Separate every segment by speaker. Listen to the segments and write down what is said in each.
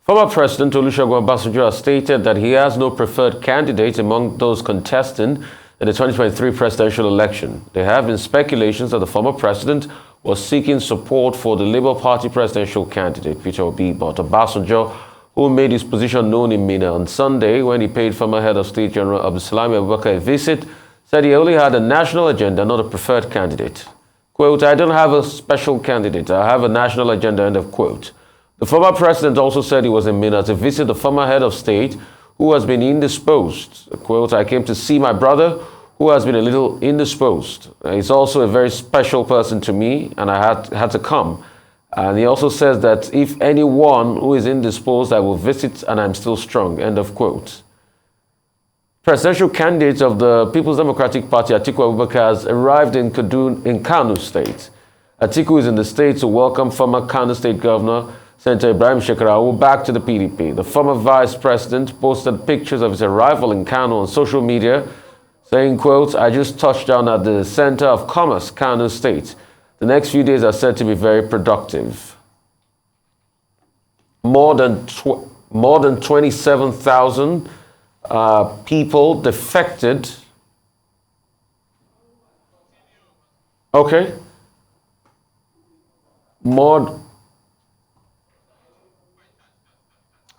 Speaker 1: Former President Olusegun Obasanjo has stated that he has no preferred candidate among those contesting in the 2023 presidential election. There have been speculations that the former president was seeking support for the Labour Party presidential candidate, Peter Obi, but Obasanjo, who made his position known in Mina on Sunday when he paid former head of state General Abdulsalami Abubakar a visit, said he only had a national agenda, not a preferred candidate. Quote, "I don't have a special candidate. I have a national agenda," end of quote. The former president also said he was in Mina to visit the former head of state who has been indisposed. Quote, "I came to see my brother who has been a little indisposed. He's also a very special person to me and I had to come." And he also says that if anyone who is indisposed, I will visit and I'm still strong, end of quote. Presidential candidate of the People's Democratic Party, Atiku Abubakar, has arrived in Kano State. Atiku is in the state to welcome former Kano State Governor Senator Ibrahim Shekarau back to the PDP. The former vice president posted pictures of his arrival in Kano on social media, saying, quote, "I just touched down at the center of commerce, Kano State. The next few days are said to be very productive." More than 27,000 people defected. Okay.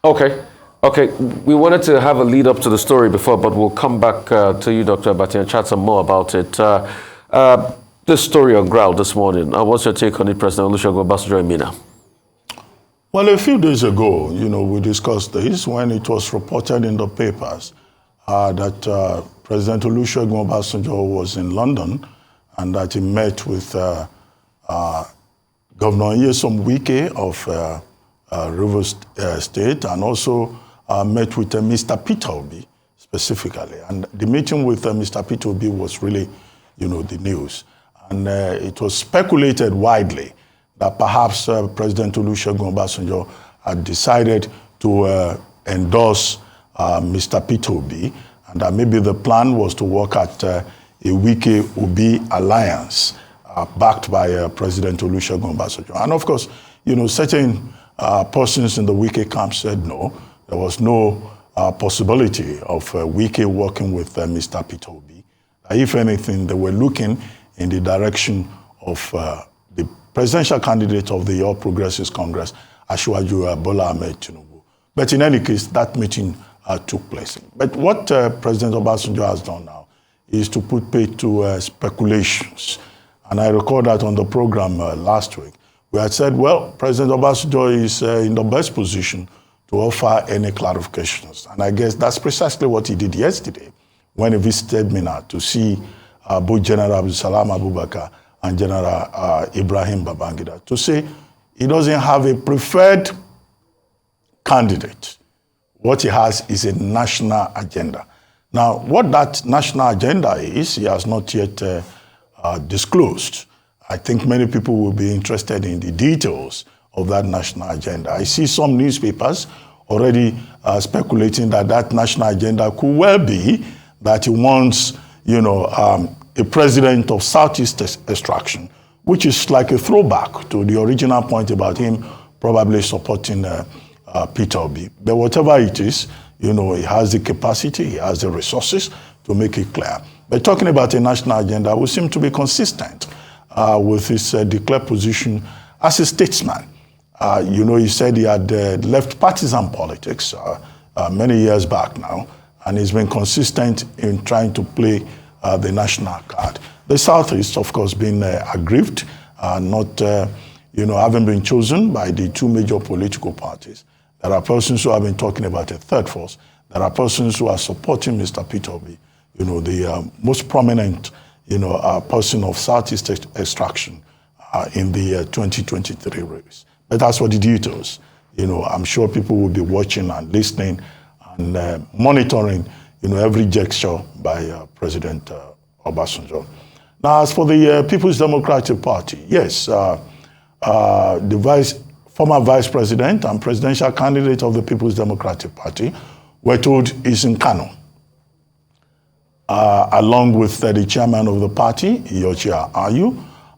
Speaker 1: Okay. We wanted to have a lead up to the story before, but we'll come back to you, Dr. Abati, and chat some more about it. This story on ground this morning, what's your take on it, President Olusegun Obasanjo in Mina?
Speaker 2: Well, a few days ago, we discussed this when it was reported in the papers that President Olusegun Obasanjo was in London and that he met with Governor Nyesom Wike of Rivers State and also met with Mr. Peter Obi specifically. And the meeting with Mr. Peter Obi was really, the news. And it was speculated widely that perhaps President Olusegun Obasanjo had decided to endorse Mr. Peter Obi, and that maybe the plan was to work at a Wike-Obi alliance backed by President Olusegun Obasanjo. And of course, certain persons in the Wike camp said no, there was no possibility of Wike working with Mr. Peter Obi. If anything, they were looking in the direction of the presidential candidate of the All Progressives Congress, Asiwaju Bola Ahmed Tinubu. But in any case, that meeting took place. But what President Obasanjo has done now is to put paid to speculations. And I recall that on the program last week, we had said, well, President Obasanjo is in the best position to offer any clarifications. And I guess that's precisely what he did yesterday when he visited Mina to see both General Abdulsalam Abubakar and General Ibrahim Babangida, to say he doesn't have a preferred candidate. What he has is a national agenda. Now, what that national agenda is, he has not yet disclosed. I think many people will be interested in the details of that national agenda. I see some newspapers already speculating that that national agenda could well be that he wants, a president of Southeast extraction, which is like a throwback to the original point about him probably supporting Peter Obi. But whatever it is, he has the capacity, he has the resources to make it clear. But talking about a national agenda, we seem to be consistent with his declared position as a statesman. He said he had left partisan politics many years back now, and he's been consistent in trying to play the national card. The Southeast, of course, being aggrieved, not having been chosen by the two major political parties. There are persons who have been talking about a third force. There are persons who are supporting Mr. Peter Obi, the most prominent, person of Southeast extraction in the 2023 race. But as for the details, I'm sure people will be watching and listening and monitoring, every gesture by President Obasanjo. Now, as for the People's Democratic Party, yes, the former vice president and presidential candidate of the People's Democratic Party, we're told is in Kano, along with the chairman of the party, Iyochia Ayu,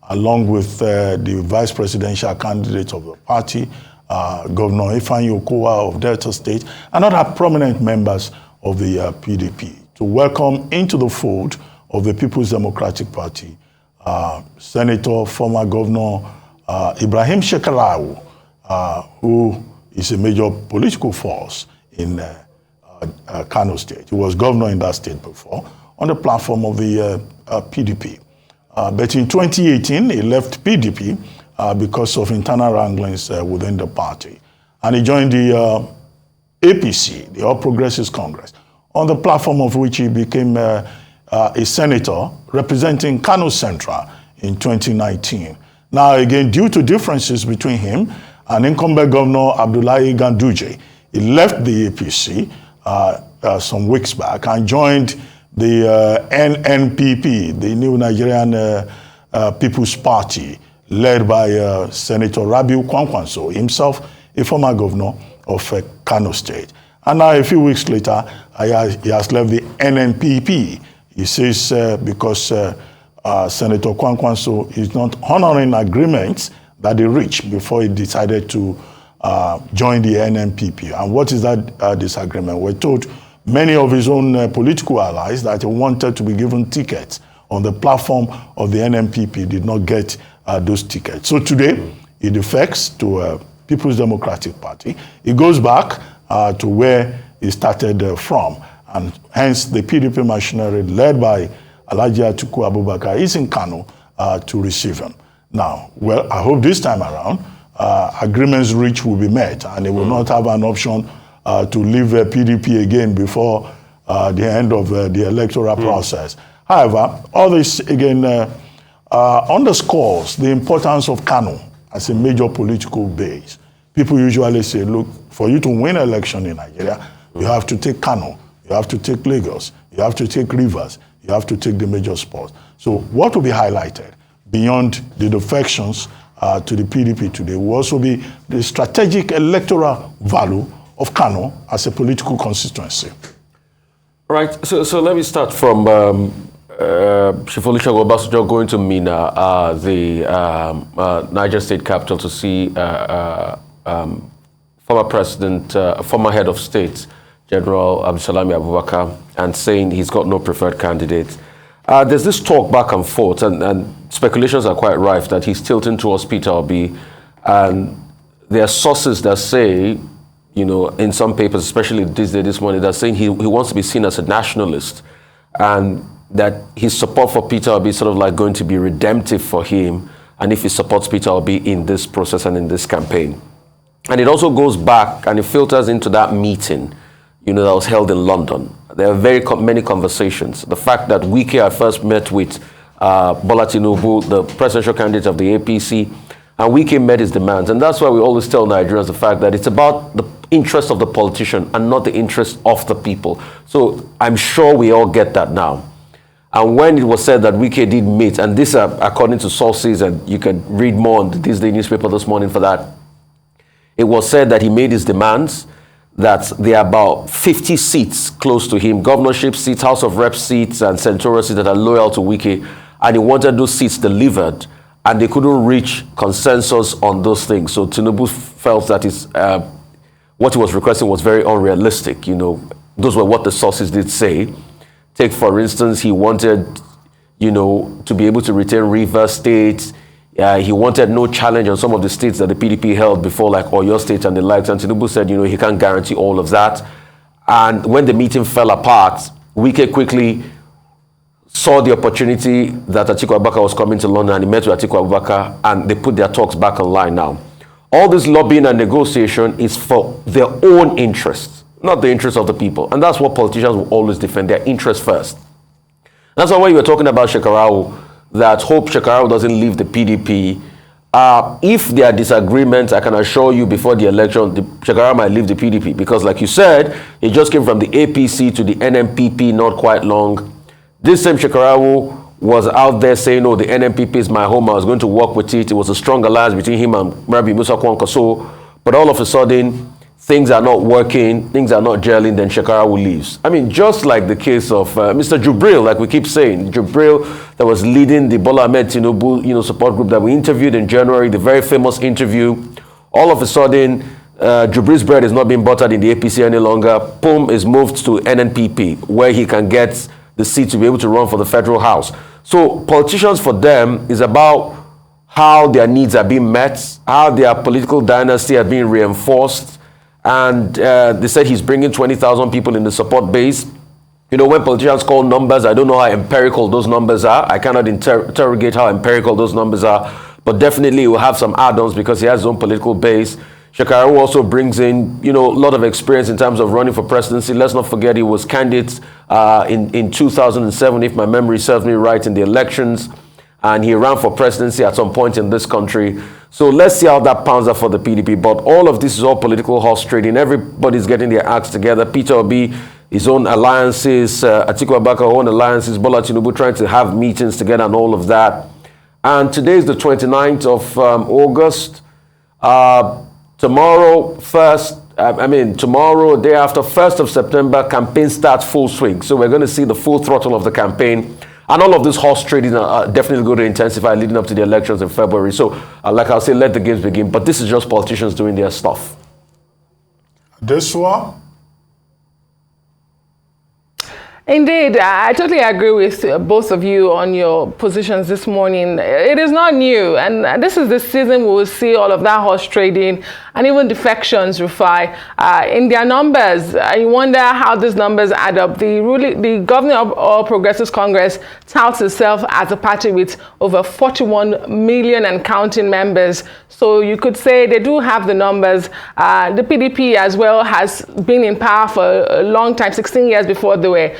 Speaker 2: along with the vice presidential candidate of the party, Governor Ifeanyi Okowa of Delta State, and other prominent members of the PDP to welcome into the fold of the People's Democratic Party Senator, former Governor Ibrahim Shekarau, who is a major political force in Kano State. He was governor in that state before on the platform of the PDP. But in 2018, he left PDP because of internal wranglings within the party. And he joined the APC, the All Progressives Congress, on the platform of which he became a senator representing Kano Central in 2019. Now, again, due to differences between him and incumbent Governor Abdullahi Ganduje, he left the APC some weeks back and joined the NNPP, the New Nigerian People's Party, led by Senator Rabiu Kwankwanso, himself a former governor of Kano State. And now a few weeks later, he has left the NNPP. He says because Senator Kwankwanso is not honoring agreements that they reached before he decided to join the NNPP. And what is that disagreement? We're told many of his own political allies that he wanted to be given tickets on the platform of the NNPP did not get those tickets. So today, he defects to People's Democratic Party. He goes back to where he started from. And hence, the PDP machinery led by Alhaji Atiku Abubakar is in Kano to receive him. Now, well, I hope this time around, agreements reached will be met and they will not have an option to leave PDP again before the end of the electoral process. However, all this, again, underscores the importance of Kano as a major political base. People usually say, look, for you to win an election in Nigeria, you have to take Kano, you have to take Lagos, you have to take Rivers, you have to take the major spots. So what will be highlighted beyond the defections to the PDP today will also be the strategic electoral value of Kano as a political constituency.
Speaker 1: Right. So let me start from Chief Olusegun Obasanjo going to Minna, the Niger State capital, to see former president, former head of state, General Abdulsalami Abubakar, and saying he's got no preferred candidate. There's this talk back and forth, and speculations are quite rife that he's tilting towards Peter Obi, and there are sources that say, you know, in some papers, especially this morning, they're saying he wants to be seen as a nationalist, and that his support for Peter Obi is sort of like going to be redemptive for him, and if he supports Peter Obi in this process and in this campaign. And it also goes back and it filters into that meeting, you know, that was held in London. There are many conversations. The fact that Wike had first met with Bola Tinubu, the presidential candidate of the APC, and Wike met his demands. And that's why we always tell Nigerians the fact that it's about the interest of the politician and not the interest of the people. So I'm sure we all get that now. And when it was said that Wike did meet, and this according to sources, and you can read more on the Disney newspaper this morning for that, it was said that he made his demands, that there are about 50 seats close to him, governorship seats, House of Reps seats, and senatorial seats that are loyal to Wike, and he wanted those seats delivered, and they couldn't reach consensus on those things. So Tinubu felt that what he was requesting was very unrealistic. You know, those were what the sources did say. Take, for instance, he wanted, you know, to be able to retain Rivers State. He wanted no challenge on some of the states that the PDP held before, like Oyo State and the likes. And Tinubu said, you know, he can't guarantee all of that. And when the meeting fell apart, Wike quickly saw the opportunity that Atiku Abubakar was coming to London, and he met with Atiku Abubakar, and they put their talks back online now. All this lobbying and negotiation is for their own interests, not the interests of the people. And that's what politicians will always defend, their interests first. That's why when you were talking about Shekarau, that hope Shekarau doesn't leave the PDP. If there are disagreements, I can assure you before the election, Shekarau might leave the PDP. Because like you said, he just came from the APC to the NNPP not quite long. This same Shekarau was out there saying, oh, the NNPP is my home, I was going to work with it. It was a strong alliance between him and Rabi Musa Kwankwaso. But all of a sudden, things are not working, things are not gelling, then Shekarau leaves. I mean, just like the case of Mr. Jubril, like we keep saying, Jubril that was leading the Bola Ahmed Tinubu, support group that we interviewed in January, the very famous interview All of a sudden, Jubril's bread is not being buttered in the APC any longer. Pum is moved to NNPP, where he can get the seat to be able to run for the federal house. So politicians, for them, is about how their needs are being met, how their political dynasty are being reinforced. And they said he's bringing 20,000 people in the support base. You know, when politicians call numbers, I don't know how empirical those numbers are. I cannot interrogate how empirical those numbers are. But definitely he will have some add-ons because he has his own political base. Shekarawa also brings in, you know, a lot of experience in terms of running for presidency. Let's not forget he was candidate in 2007, if my memory serves me right, in the elections. And he ran for presidency at some point in this country. So let's see how that pans out for the PDP. But all of this is all political horse trading. Everybody's getting their acts together. Peter Obi, his own alliances, Atiku Abubakar, own alliances, Bola Tinubu trying to have meetings together and all of that. And today is the 29th of August. Tomorrow, day after, 1st of September, campaign starts full swing. So we're going to see the full throttle of the campaign. And all of this horse trading are definitely going to intensify leading up to the elections in February. So, like I'll say, let the games begin. But this is just politicians doing their stuff.
Speaker 2: This one?
Speaker 3: Indeed, I totally agree with both of you on your positions this morning. It is not new, and this is the season we will see all of that horse trading and even defections, Rufai, in their numbers. You wonder how these numbers add up. The governor of All Progressives Congress touts itself as a party with over 41 million and counting members. So you could say they do have the numbers. The PDP as well has been in power for a long time, 16 years before they were,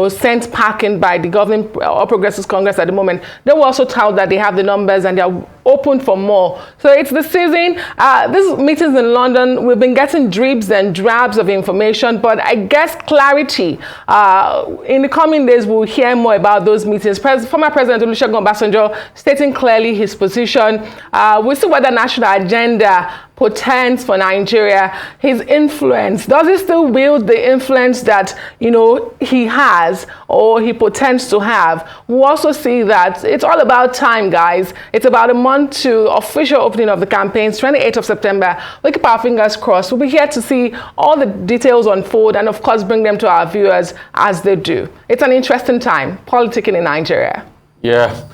Speaker 3: sent packing by the governing All Progressives Congress at the moment. They were also told that they have the numbers and they're open for more. So it's the season. These meetings in London, we've been getting dribs and drabs of information, but I guess clarity. In the coming days, we'll hear more about those meetings. Former President Olusegun Obasanjo stating clearly his position. We'll see what the national agenda portends for Nigeria. His influence, does he still wield the influence that he has or he portends to have? We'll also see that it's all about time, guys. It's about a month to official opening of the campaigns, 28th of September. We keep our fingers crossed. We'll be here to see all the details unfold and of course bring them to our viewers as they do. It's an interesting time, politicking in Nigeria.
Speaker 1: Yeah.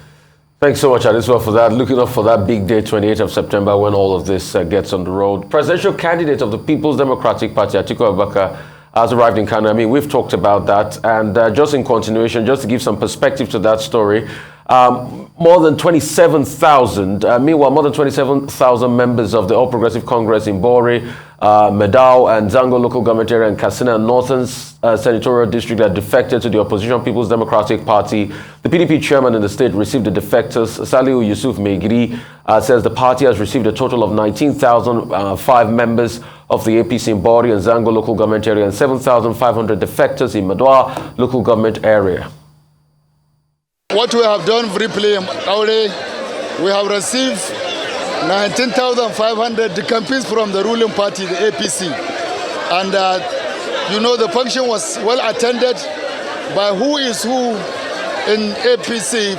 Speaker 1: Thanks so much, Adesua, for that. Looking up for that big day, 28th of September, when all of this gets on the road. Presidential candidate of the People's Democratic Party, Atiku Abubakar, has arrived in Kano. I mean, we've talked about that. And just in continuation, just to give some perspective to that story, more than 27,000, meanwhile, more than 27,000 members of the All Progressive Congress in Bori, Medao and Zango local government area and Katsina Northern Senatorial District are defected to the opposition People's Democratic Party. The PDP chairman in the state received the defectors. Saliu Yusuf Megiri says the party has received a total of 19,005 members of the APC in Bori and Zango local government area and 7,500 defectors in Madwa local government area.
Speaker 4: What we have done briefly in Aure, we have received 19,500 decampees from the ruling party, the APC. And the function was well attended by who is who in APC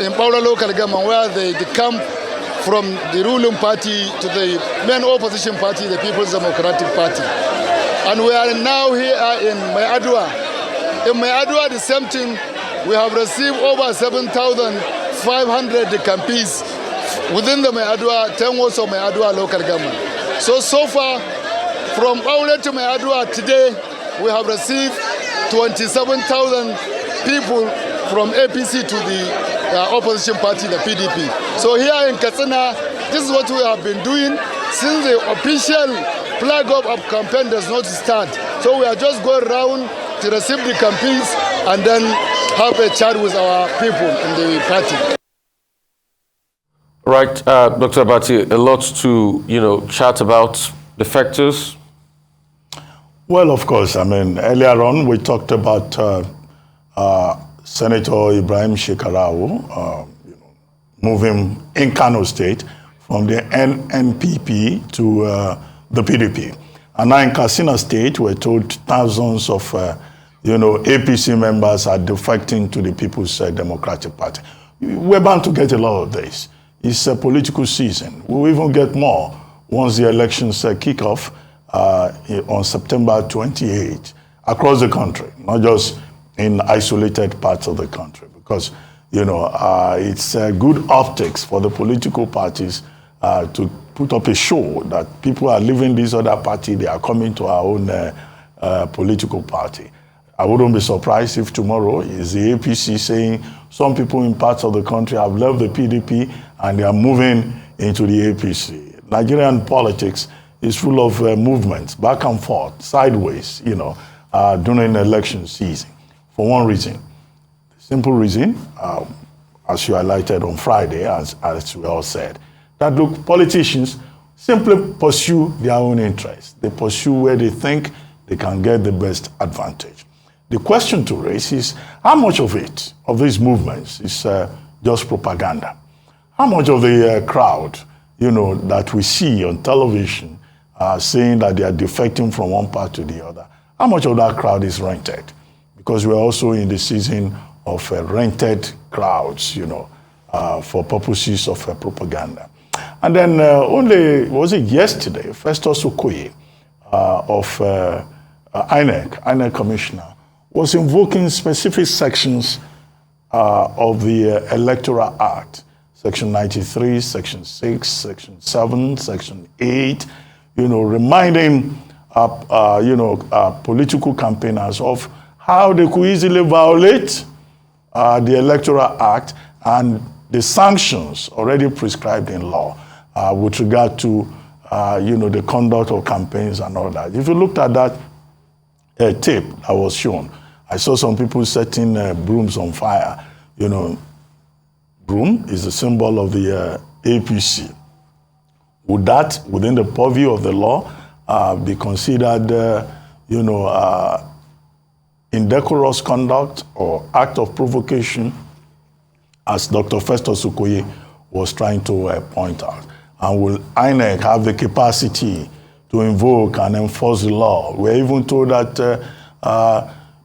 Speaker 4: in Paula local government, where they decamp from the ruling party to the main opposition party, the People's Democratic Party. And we are now here in Mayadua. In Mayadua, the same thing. We have received over 7,500 decampees within the Mayadua, 10 wards of Mayadua local government. So far, from Aule to Mayadua today, we have received 27,000 people from APC to the opposition party, the PDP. So here in Katsina, this is what we have been doing since the official flag up of campaign does not start. So we are just going around to receive the campaigns and then have a chat with our people in the party.
Speaker 1: Right, Dr. Abati, a lot to, chat about defectors.
Speaker 2: Well, of course, I mean, earlier on we talked about Senator Ibrahim Shekarawa moving in Kano State from the NNPP to the PDP. And now in Katsina State, we're told thousands of APC members are defecting to the People's Democratic Party. We're bound to get a lot of this. It's a political season. We'll even get more once the elections kick off on September 28 across the country, not just in isolated parts of the country, because it's good optics for the political parties to put up a show that people are leaving this other party, they are coming to our own political party. I wouldn't be surprised if tomorrow is the APC saying some people in parts of the country have left the PDP and they are moving into the APC. Nigerian politics is full of movements, back and forth, sideways, during election season. For one reason, the simple reason, as you highlighted on Friday, as we all said, that look, politicians simply pursue their own interests. They pursue where they think they can get the best advantage. The question to raise is how much of it, of these movements, is just propaganda? How much of the crowd, that we see on television saying that they are defecting from one part to the other, how much of that crowd is rented? Because we're also in the season of rented crowds, for purposes of propaganda. And then only, was it yesterday, Festus Okoye of INEC Commissioner, was invoking specific sections of the Electoral Act, Section 93, Section 6, Section 7, Section 8, reminding political campaigners of how they could easily violate the Electoral Act and the sanctions already prescribed in law with regard to the conduct of campaigns and all that. If you looked at that tape that was shown, I saw some people setting brooms on fire. Broom is a symbol of the APC. Would that, within the purview of the law, be considered, indecorous conduct or act of provocation, as Dr. Festus Okoye was trying to point out? And will INEC have the capacity to invoke and enforce the law? We're even told that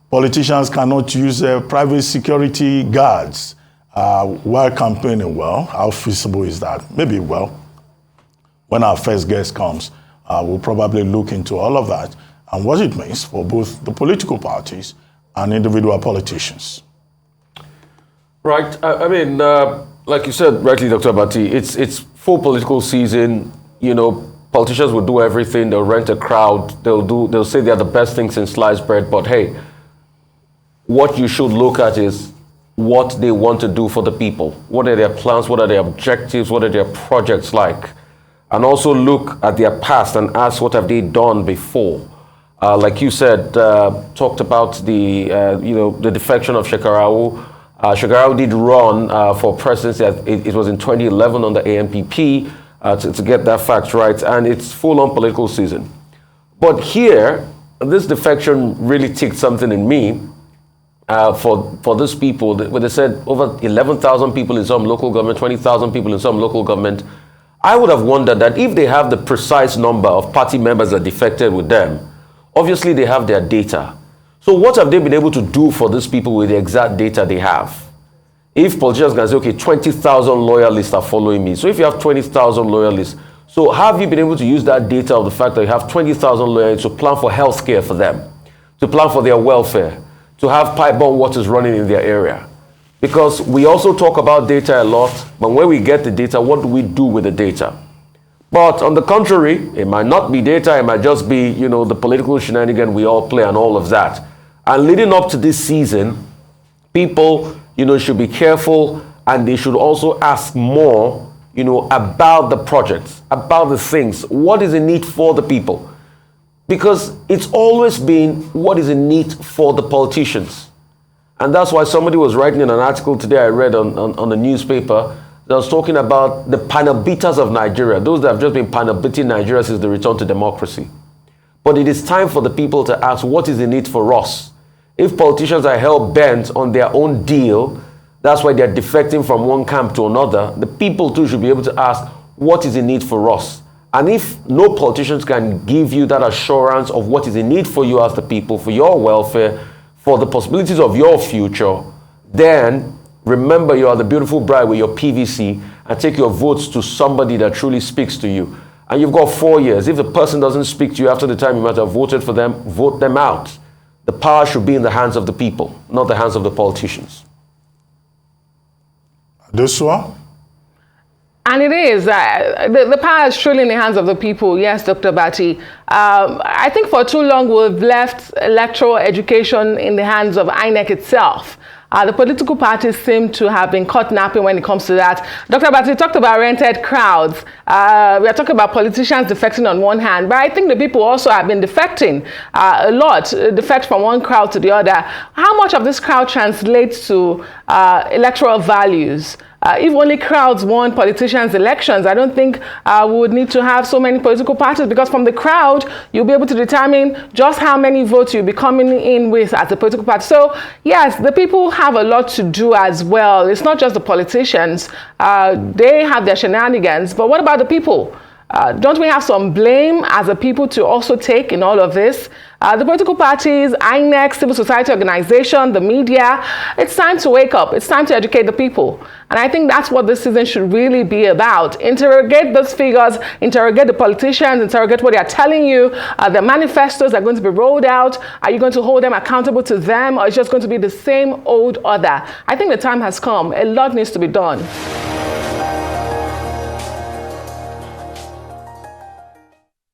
Speaker 2: politicians cannot use private security guards while campaigning. Well, how feasible is that? Maybe, when our first guest comes, we'll probably look into all of that and what it means for both the political parties and individual politicians.
Speaker 1: Right. I mean, like you said rightly, Dr. Abati, it's full political season. Politicians will do everything. They'll rent a crowd. They'll say they're the best things in sliced bread. But hey, what you should look at is what they want to do for the people. What are their plans? What are their objectives? What are their projects like? And also look at their past and ask what have they done before. Like you said, talked about the defection of Shekarau. Shekarau did run for presidency. It was in 2011 on the ANPP, to get that fact right. And it's full-on political season. But here, this defection really ticked something in me. For these people, where they said over 11,000 people in some local government, 20,000 people in some local government, I would have wondered that if they have the precise number of party members that defected with them, obviously they have their data. So what have they been able to do for these people with the exact data they have? If politicians can say, okay, 20,000 loyalists are following me. So if you have 20,000 loyalists, so have you been able to use that data of the fact that you have 20,000 loyalists to plan for healthcare for them, to plan for their welfare, to have pipe-borne waters running in their area? Because we also talk about data a lot, but when we get the data, what do we do with the data? But on the contrary, it might not be data, it might just be, the political shenanigan we all play and all of that. And leading up to this season, people, should be careful, and they should also ask more, about the projects, about the things. What is in need for the people? Because it's always been what is in need for the politicians. And that's why somebody was writing in an article today I read on the newspaper that was talking about the panabitas of Nigeria, those that have just been panabiting Nigeria since the return to democracy. But it is time for the people to ask, what is in it for us? If politicians are hell-bent on their own deal, that's why they're defecting from one camp to another, the people too should be able to ask, what is in it for us? And if no politicians can give you that assurance of what is in need for you as the people, for your welfare, for the possibilities of your future, then remember you are the beautiful bride with your PVC and take your votes to somebody that truly speaks to you. and you've got 4 years. If the person doesn't speak to you after the time you might have voted for them, vote them out. The power should be in the hands of the people, not the hands of the politicians.
Speaker 2: This one?
Speaker 3: And it is. The power is truly in the hands of the people. Yes, Dr. Bati. I think for too long we've left electoral education in the hands of INEC itself. The political parties seem to have been caught napping when it comes to that. Dr. Bati talked about rented crowds. We are talking about politicians defecting on one hand, but I think the people also have been defecting a lot, defect from one crowd to the other. How much of this crowd translates to electoral values? If only crowds won politicians' elections, I don't think we would need to have so many political parties, because from the crowd, you'll be able to determine just how many votes you'll be coming in with as a political party. So, yes, the people have a lot to do as well. It's not just the politicians. They have their shenanigans. But what about the people? Don't we have some blame as a people to also take in all of this? The political parties, INEC, civil society organization, the media, it's time to wake up. It's time to educate the people. And I think that's what this season should really be about. Interrogate those figures, interrogate the politicians, interrogate what they are telling you. The manifestos are going to be rolled out. Are you going to hold them accountable to them, or is it just going to be the same old order? I think the time has come. A lot needs to be done.